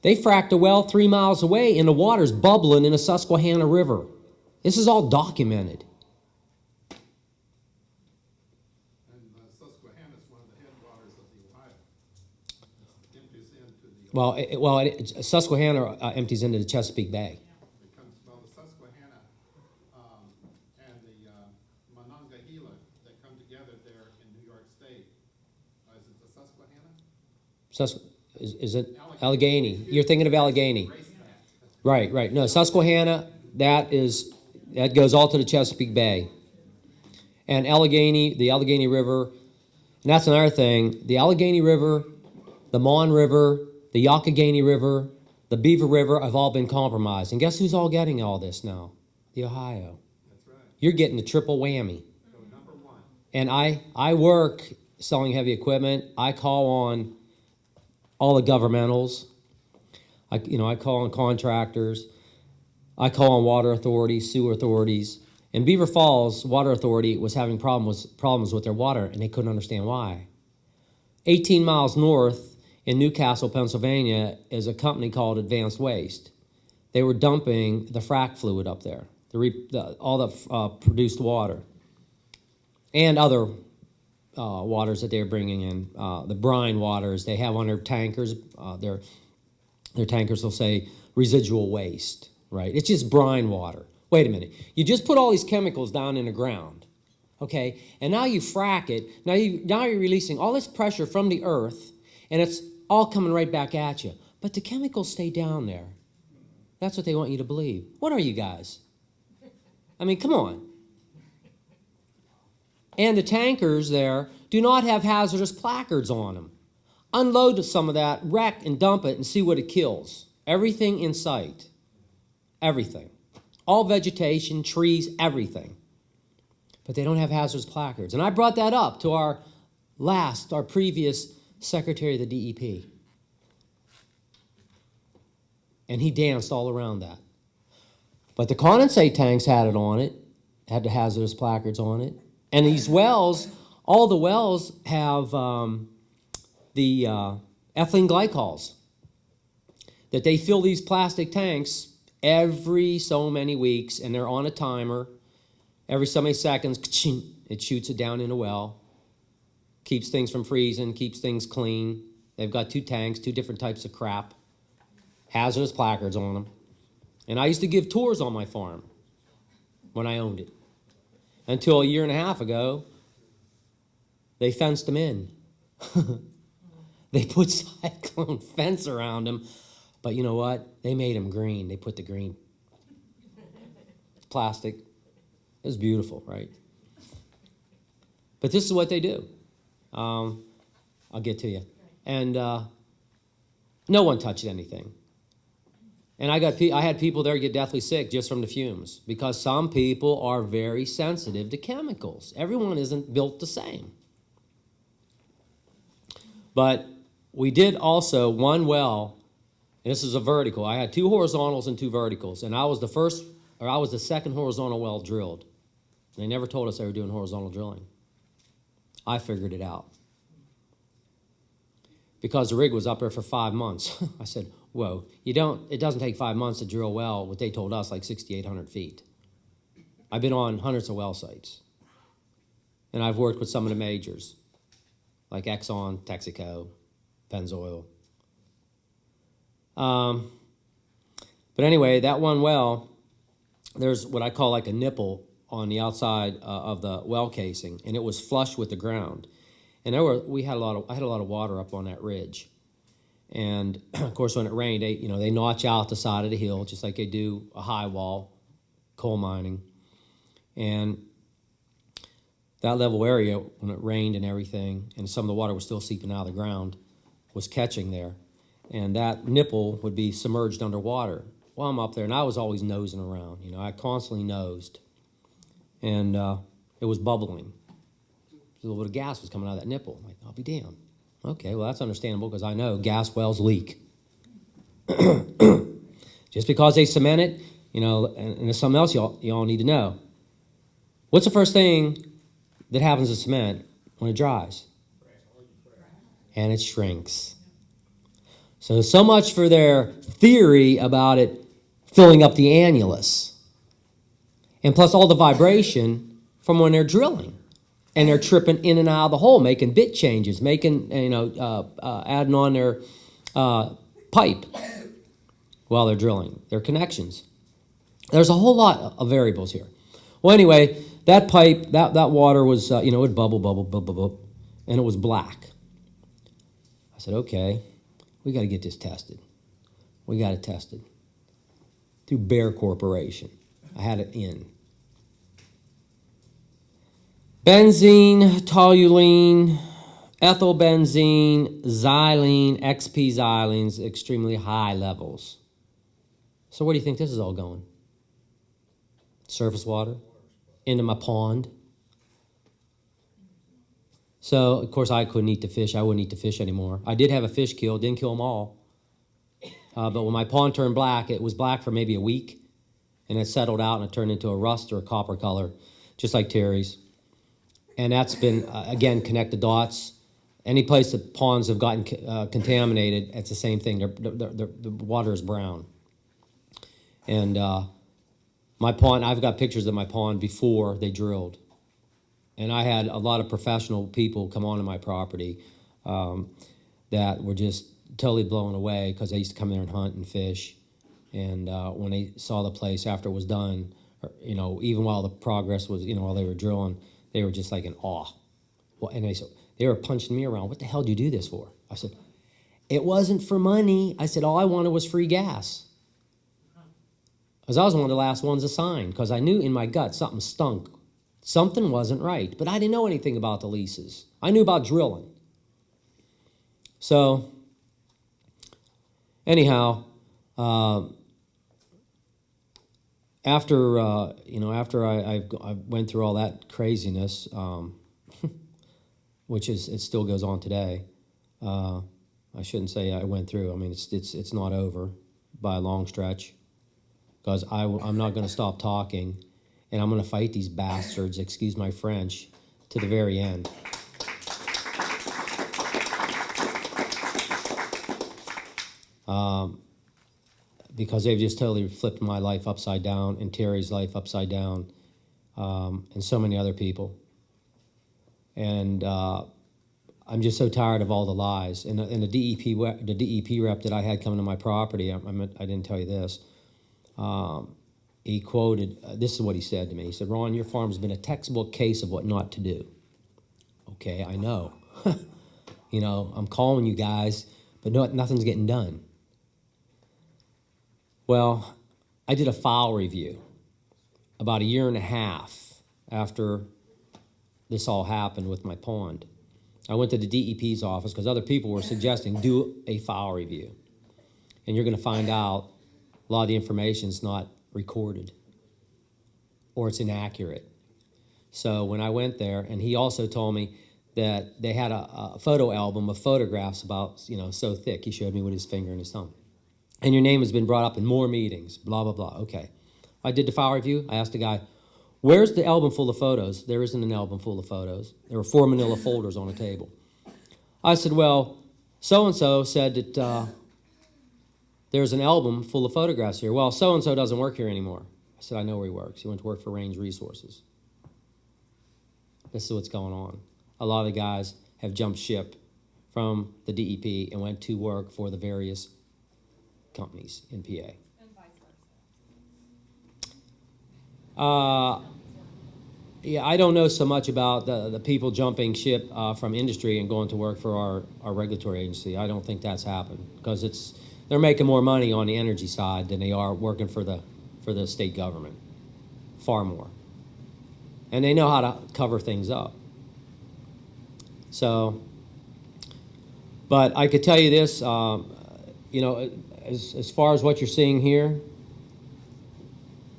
They fracked a well 3 miles away, and the water's bubbling in the Susquehanna River. This is all documented. And Susquehanna is one of the headwaters of the Ohio. Empties into the Susquehanna empties into the Chesapeake Bay. It comes, well, the Susquehanna and the Monongahela that come together there in New York State. Is it the Susquehanna? Is it Allegheny? You're thinking of Allegheny. Right. No, Susquehanna, that goes all to the Chesapeake Bay. And Allegheny, the Allegheny River, and that's another thing. The Allegheny River, the Mon River, the Youghiogheny River, the Beaver River have all been compromised. And guess who's all getting all this now? The Ohio. That's right. You're getting the triple whammy. So number one. And I work selling heavy equipment. I call on all the governmentals. I call on contractors. I call on water authorities, sewer authorities. And Beaver Falls Water Authority was having problems with their water, and they couldn't understand why. 18 miles north in Newcastle, Pennsylvania, is a company called Advanced Waste. They were dumping the frack fluid up there, all the produced water, and other waters that they're bringing in, the brine waters. They have on their tankers, their tankers will say residual waste, right? It's just brine water. Wait a minute. You just put all these chemicals down in the ground, okay? And now you frack it. Now you're releasing all this pressure from the earth, and it's all coming right back at you. But the chemicals stay down there. That's what they want you to believe. What are you guys? I mean, come on. And the tankers there do not have hazardous placards on them. Unload some of that, wreck and dump it, and see what it kills. Everything in sight. Everything. All vegetation, trees, everything. But they don't have hazardous placards. And I brought that up to our previous Secretary of the DEP. And he danced all around that. But the condensate tanks had it on it, had the hazardous placards on it. And these wells, all the wells have the ethylene glycols, that they fill these plastic tanks every so many weeks, and they're on a timer. Every so many seconds, it shoots it down in a well, keeps things from freezing, keeps things clean. They've got 2 tanks, 2 different types of crap, hazardous placards on them. And I used to give tours on my farm when I owned it. Until a year and a half ago, they fenced them in. They put cyclone fence around them. But you know what? They made them green. They put the green plastic. It was beautiful, right? But this is what they do. I'll get to you. And no one touched anything. And I had people there get deathly sick just from the fumes, because some people are very sensitive to chemicals. Everyone isn't built the same. But we did also one well. This is a vertical. I had 2 horizontals and 2 verticals, and I was the second horizontal well drilled. They never told us they were doing horizontal drilling. I figured it out. Because the rig was up there for 5 months. I said, whoa, it doesn't take 5 months to drill a well, what they told us, like 6,800 feet. I've been on hundreds of well sites. And I've worked with some of the majors, like Exxon, Texaco, Pennzoil. But anyway, that one well, there's what I call like a nipple on the outside of the well casing, and it was flush with the ground. And I had a lot of water up on that ridge. And of course, when it rained, they notch out the side of the hill just like they do a high wall, coal mining. And that level area, when it rained and everything, and some of the water was still seeping out of the ground, was catching there. And that nipple would be submerged underwater. Well, I'm up there, and I was always nosing around. I constantly nosed. And it was bubbling. A little bit of gas was coming out of that nipple. I'm like, I'll be damned. Okay, well, that's understandable, because I know gas wells leak. Just because they cement it, and there's something else y'all need to know. What's the first thing that happens to cement when it dries? And it shrinks. So much for their theory about it filling up the annulus. And plus all the vibration from when they're drilling. And they're tripping in and out of the hole, making bit changes, adding on their pipe while they're drilling, their connections. There's a whole lot of variables here. Well, anyway, that pipe, that water was, it would bubble, and it was black. I said, okay, we got to get this tested. We got it tested through Bear Corporation. I had it in. Benzene, toluene, ethylbenzene, xylene, XP xylenes, extremely high levels. So where do you think this is all going? Surface water? Into my pond? So, of course, I couldn't eat the fish. I wouldn't eat the fish anymore. I did have a fish killed, didn't kill them all. But when my pond turned black, it was black for maybe a week, and it settled out and it turned into a rust or a copper color, just like Terry's. And that's been, again, connect the dots. Any place that ponds have gotten contaminated, it's the same thing. The water is brown. And my pond, I've got pictures of my pond before they drilled. And I had a lot of professional people come onto my property that were just totally blown away because they used to come there and hunt and fish. And when they saw the place after it was done, even while the progress was, while they were drilling, they were just like in awe. Well, and they were punching me around. What the hell did you do this for? I said, it wasn't for money. I said, all I wanted was free gas. Because I was one of the last ones assigned, because I knew in my gut something stunk. Something wasn't right. But I didn't know anything about the leases. I knew about drilling. So, anyhow, after I went through all that craziness, which it still goes on today. I shouldn't say I went through. I mean, it's not over by a long stretch, because I'm not going to stop talking, and I'm going to fight these bastards, excuse my French, to the very end. Because they've just totally flipped my life upside down and Terry's life upside down, and so many other people. And I'm just so tired of all the lies. And the DEP rep that I had coming to my property, I didn't tell you this, he quoted, this is what he said to me. He said, Ron, your farm's been a textbook case of what not to do. Okay, I know. I'm calling you guys, but nothing's getting done. Well, I did a file review about a year and a half after this all happened with my pond. I went to the DEP's office because other people were suggesting do a file review. And you're going to find out a lot of the information is not recorded or it's inaccurate. So when I went there, and he also told me that they had a photo album of photographs about, so thick. He showed me with his finger and his thumb. And your name has been brought up in more meetings, blah, blah, blah. Okay. I did the file review. I asked the guy, where's the album full of photos? There isn't an album full of photos. There were 4 manila folders on a table. I said, well, so-and-so said that there's an album full of photographs here. Well, so-and-so doesn't work here anymore. I said, I know where he works. He went to work for Range Resources. This is what's going on. A lot of the guys have jumped ship from the DEP and went to work for the various companies in PA. And vice versa. Yeah, I don't know so much about the people jumping ship from industry and going to work for our regulatory agency. I don't think that's happened, because they're making more money on the energy side than they are working for the state government. Far more. And they know how to cover things up. So, but I could tell you this, as far as what you're seeing here,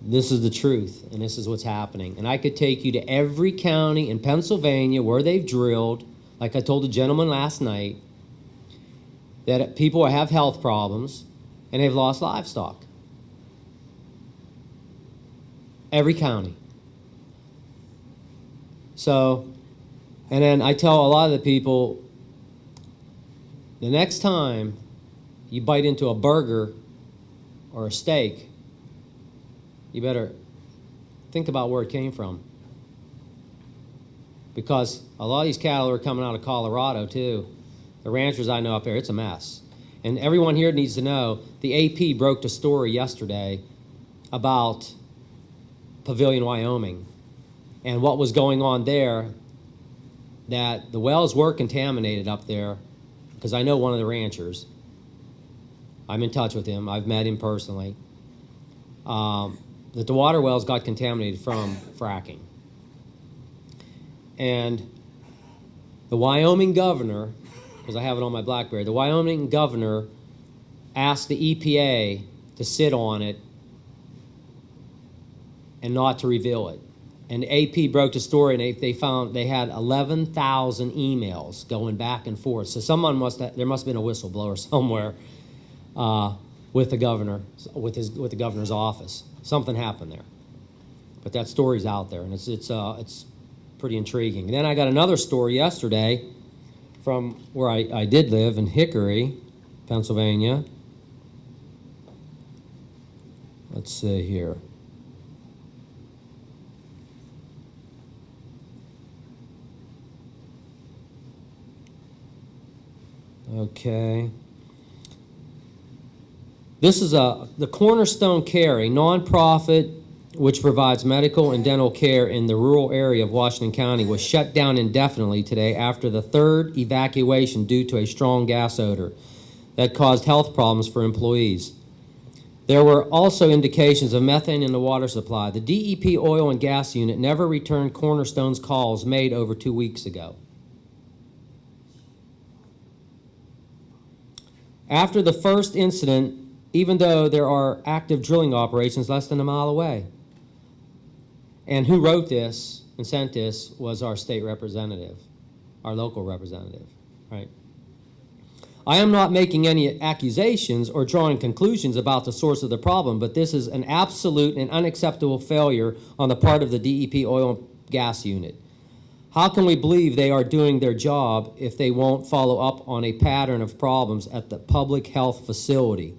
this is the truth, and this is what's happening. And I could take you to every county in Pennsylvania where they've drilled, like I told the gentleman last night, that people have health problems and they've lost livestock. Every county. So, and then I tell a lot of the people, the next time you bite into a burger or a steak, you better think about where it came from. Because a lot of these cattle are coming out of Colorado, too. The ranchers I know up there, it's a mess. And everyone here needs to know, the AP broke the story yesterday about Pavilion, Wyoming, and what was going on there, that the wells were contaminated up there, because I know one of the ranchers. I'm in touch with him. I've met him personally. That the water wells got contaminated from fracking. And the Wyoming governor, because I have it on my BlackBerry, the Wyoming governor asked the EPA to sit on it and not to reveal it. And AP broke the story, and they found they had 11,000 emails going back and forth. So there must have been a whistleblower somewhere with the governor, with the governor's office. Something happened there, but that story's out there, and it's pretty intriguing. And then I got another story yesterday from where I did live in Hickory, Pennsylvania. Let's see here. Okay. This is the Cornerstone Care, a nonprofit which provides medical and dental care in the rural area of Washington County, was shut down indefinitely today after the third evacuation due to a strong gas odor that caused health problems for employees. There were also indications of methane in the water supply. The DEP oil and gas unit never returned Cornerstone's calls made over 2 weeks ago. After the first incident, even though there are active drilling operations less than a mile away. And who wrote this and sent this was our state representative, our local representative, right? I am not making any accusations or drawing conclusions about the source of the problem, but this is an absolute and unacceptable failure on the part of the DEP oil and gas unit. How can we believe they are doing their job if they won't follow up on a pattern of problems at the public health facility?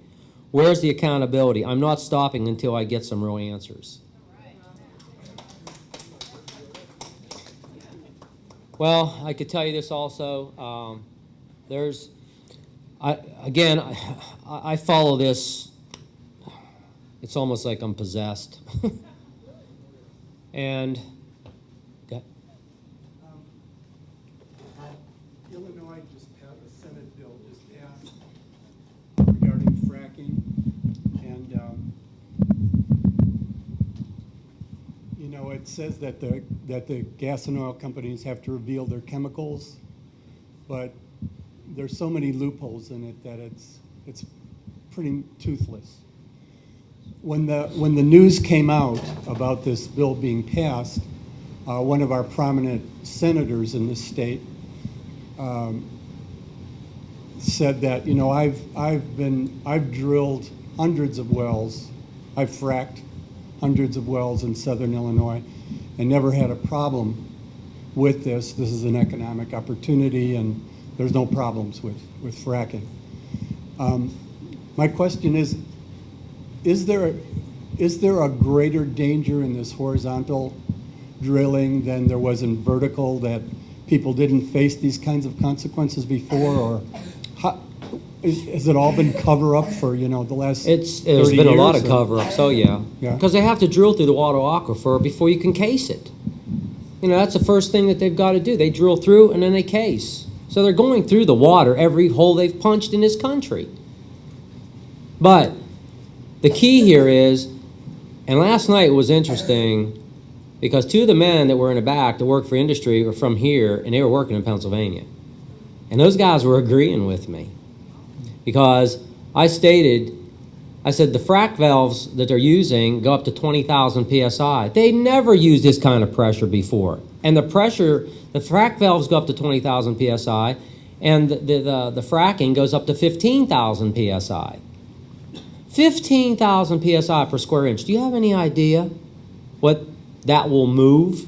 Where's the accountability? I'm not stopping until I get some real answers. Well, I could tell you this also. I follow this. It's almost like I'm possessed. And Illinois just passed a Senate bill just passed regarding fracking, and it says that the gas and oil companies have to reveal their chemicals, but there's so many loopholes in it that it's pretty toothless. When the news came out about this bill being passed, one of our prominent senators in this state said that, I've drilled hundreds of wells, I've fracked hundreds of wells in Southern Illinois and never had a problem with this. This is an economic opportunity and there's no problems with fracking. My question is there a greater danger in this horizontal drilling than there was in vertical, that people didn't face these kinds of consequences before, or has it all been cover up for the last 30 years? There's been a lot of cover ups. Oh Yeah. because they have to drill through the water aquifer before you can case it. That's the first thing that they've got to do. They drill through and then they case. So they're going through the water every hole they've punched in this country. But the key here is, and last night was interesting because two of the men that were in the back that worked for industry were from here, and they were working in Pennsylvania. And those guys were agreeing with me because I said the frac valves that they're using go up to 20,000 PSI. They never used this kind of pressure before. And the frac valves go up to 20,000 PSI, and the fracking goes up to 15,000 PSI. 15,000 PSI per square inch. Do you have any idea what that will move